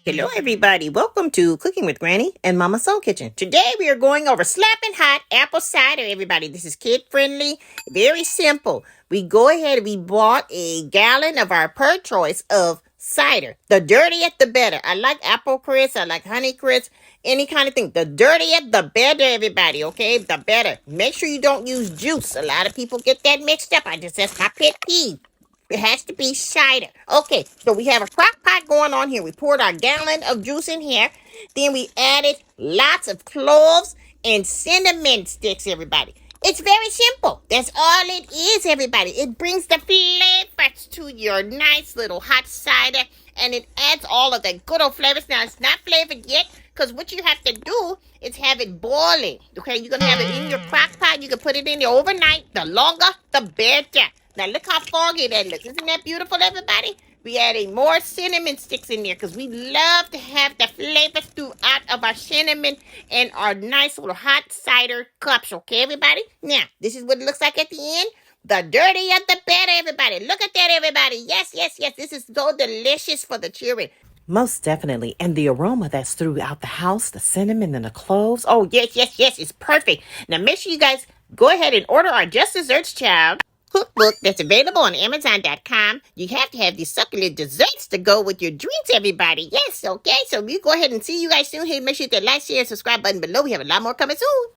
Hello, everybody. Welcome to Cooking with Granny and Mama Soul Kitchen. Today, we are going over slapping hot apple cider, everybody. This is kid-friendly, very simple. We go ahead and we bought a gallon of our per choice of cider. The dirtier, the better. I like apple crisp. I like honey crisp. Any kind of thing. The dirtier, the better, everybody, okay? The better. Make sure you don't use juice. A lot of people get that mixed up. That's my pet peeve. It has to be cider. Okay, so we have a crock pot going on here. We poured our gallon of juice in here. Then we added lots of cloves and cinnamon sticks, everybody. It's very simple. That's all it is, everybody. It brings the flavors to your nice little hot cider, and it adds all of the good old flavors. Now, it's not flavored yet, because what you have to do is have it boiling. Okay, you're going to have it in your crock pot. You can put it in there overnight. The longer, the better. Now, look how foggy that looks. Isn't that beautiful, everybody? We adding more cinnamon sticks in there because we love to have the flavors throughout of our cinnamon and our nice little hot cider cups. Okay, everybody? Now, this is what it looks like at the end. The dirtier, the better, everybody. Look at that, everybody. Yes, yes, yes. This is so delicious for the children. Most definitely. And the aroma that's throughout the house, the cinnamon and the cloves. Oh, yes, yes, yes. It's perfect. Now, make sure you guys go ahead and order our Just Desserts Child cookbook that's available on Amazon.com. You have to have these succulent desserts to go with your drinks, everybody. Yes, okay? So we go ahead and see you guys soon. Hey, make sure you hit that like, share, and subscribe button below. We have a lot more coming soon.